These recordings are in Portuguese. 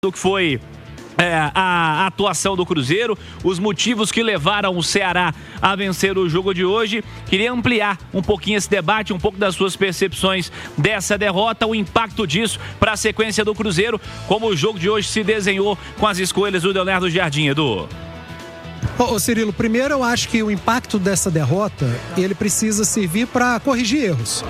do que foi a atuação do Cruzeiro, os motivos que levaram o Ceará a vencer o jogo de hoje. Queria ampliar um pouquinho esse debate, um pouco das suas percepções dessa derrota, o impacto disso para a sequência do Cruzeiro, como o jogo de hoje se desenhou com as escolhas do Leonardo Jardim, Edu. Ô Cirilo, primeiro eu acho que o impacto dessa derrota, ele precisa servir para corrigir erros,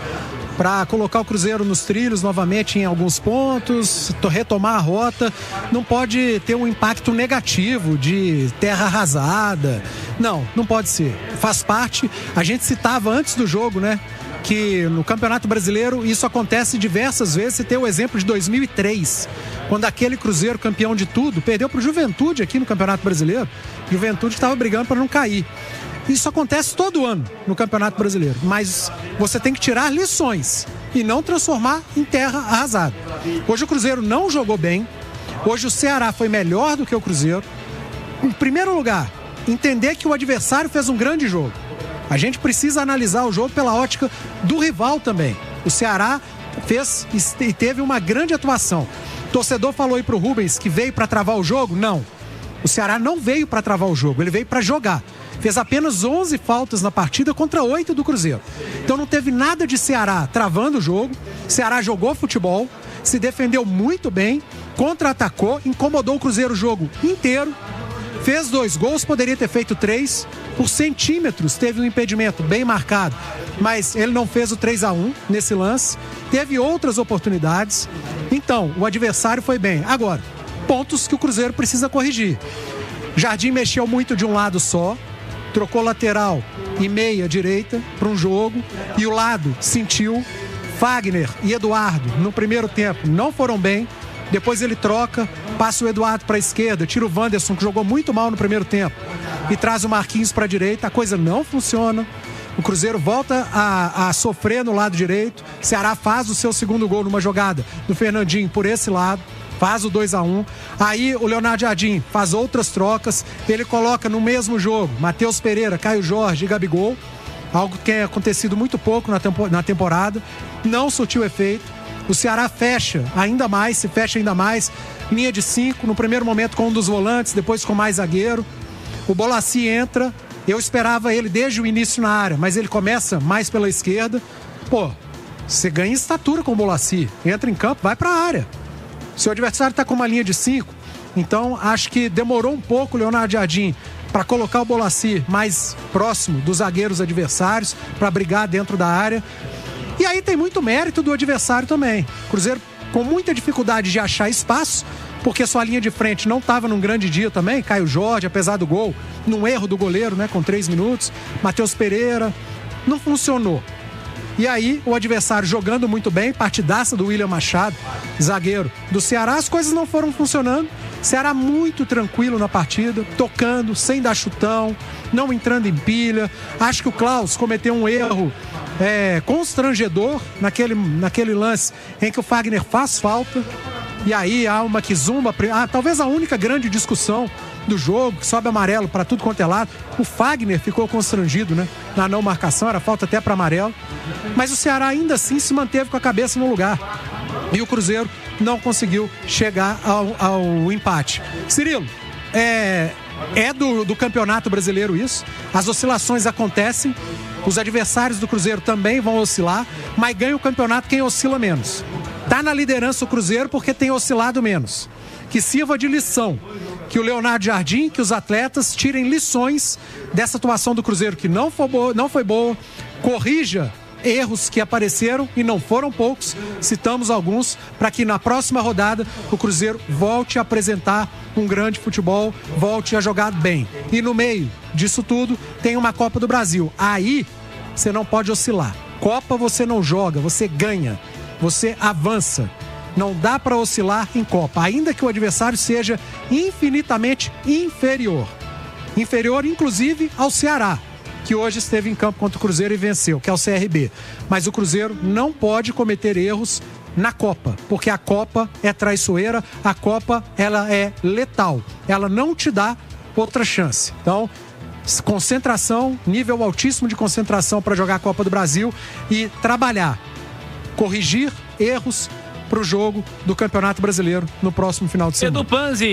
para colocar o Cruzeiro nos trilhos novamente em alguns pontos, retomar a rota. Não pode ter um impacto negativo de terra arrasada. Não pode ser. Faz parte. A gente citava antes do jogo, né, que no Campeonato Brasileiro isso acontece diversas vezes. Você tem o exemplo de 2003, quando aquele Cruzeiro, campeão de tudo, perdeu para o Juventude aqui no Campeonato Brasileiro. Juventude estava brigando para não cair. Isso acontece todo ano no Campeonato Brasileiro, mas você tem que tirar lições e não transformar em terra arrasada. Hoje o Cruzeiro não jogou bem, hoje o Ceará foi melhor do que o Cruzeiro. Em primeiro lugar, entender que o adversário fez um grande jogo. A gente precisa analisar o jogo pela ótica do rival também. O Ceará fez e teve uma grande atuação. O torcedor falou aí pro Rubens que veio para travar o jogo? Não. O Ceará não veio para travar o jogo, ele veio para jogar. Fez apenas 11 faltas na partida contra 8 do Cruzeiro. Então não teve nada de Ceará travando o jogo. Ceará jogou futebol, se defendeu muito bem, contra-atacou, incomodou o Cruzeiro o jogo inteiro. Fez 2 gols, poderia ter feito 3. Por centímetros teve um impedimento bem marcado, mas ele não fez o 3-1 nesse lance. Teve outras oportunidades. Então, o adversário foi bem. Agora, pontos que o Cruzeiro precisa corrigir. Jardim mexeu muito de um lado só, trocou lateral e meia direita para um jogo, e o lado sentiu. Fagner e Eduardo no primeiro tempo não foram bem. Depois ele troca, passa o Eduardo para a esquerda, tira o Wanderson, que jogou muito mal no primeiro tempo, e traz o Marquinhos para a direita. A coisa não funciona. O Cruzeiro volta a sofrer no lado direito. Ceará faz o seu segundo gol numa jogada do Fernandinho por esse lado, faz o 2-1. Aí o Leonardo Jardim faz outras trocas. Ele coloca no mesmo jogo Matheus Pereira, Caio Jorge e Gabigol. Algo que tem acontecido muito pouco na temporada. Não surtiu efeito. O Ceará se fecha ainda mais. Linha de 5, no primeiro momento com um dos volantes, depois com mais zagueiro. O Bolassi entra. Eu esperava ele desde o início na área, mas ele começa mais pela esquerda. Pô, você ganha estatura com o Bolassi. Entra em campo, vai para a área. Seu adversário está com uma linha de 5, então acho que demorou um pouco o Leonardo Jardim para colocar o Bolassi mais próximo dos zagueiros adversários, para brigar dentro da área. E aí tem muito mérito do adversário também. Cruzeiro com muita dificuldade de achar espaço, porque sua linha de frente não estava num grande dia também. Caio Jorge, apesar do gol, num erro do goleiro, né, com 3 minutos. Matheus Pereira, não funcionou. E aí, o adversário jogando muito bem, partidaça do William Machado, zagueiro do Ceará, as coisas não foram funcionando. Ceará muito tranquilo na partida, tocando, sem dar chutão, não entrando em pilha. Acho que o Klaus cometeu um erro constrangedor naquele lance em que o Fagner faz falta. E aí há uma que zumba, talvez a única grande discussão do jogo, que sobe amarelo para tudo quanto é lado. O Fagner ficou constrangido, né, na não marcação, era falta até para amarelo. Mas o Ceará ainda assim se manteve com a cabeça no lugar. E o Cruzeiro não conseguiu chegar ao empate. Cirilo, é do Campeonato Brasileiro isso. As oscilações acontecem. Os adversários do Cruzeiro também vão oscilar, mas ganha o campeonato quem oscila menos. Tá na liderança o Cruzeiro porque tem oscilado menos. Que sirva de lição. Que o Leonardo Jardim, que os atletas tirem lições dessa atuação do Cruzeiro que não foi boa, corrija erros que apareceram e não foram poucos, citamos alguns, para que na próxima rodada o Cruzeiro volte a apresentar um grande futebol, volte a jogar bem. E no meio disso tudo tem uma Copa do Brasil. Aí você não pode oscilar. Copa você não joga, você ganha, você avança. Não dá para oscilar em Copa, ainda que o adversário seja infinitamente inferior. Inferior, inclusive, ao Ceará, que hoje esteve em campo contra o Cruzeiro e venceu, que é o CRB. Mas o Cruzeiro não pode cometer erros na Copa, porque a Copa é traiçoeira, a Copa ela é letal, ela não te dá outra chance. Então, concentração, nível altíssimo de concentração para jogar a Copa do Brasil e trabalhar, corrigir erros, para o jogo do Campeonato Brasileiro no próximo final de semana. Edu Panzi.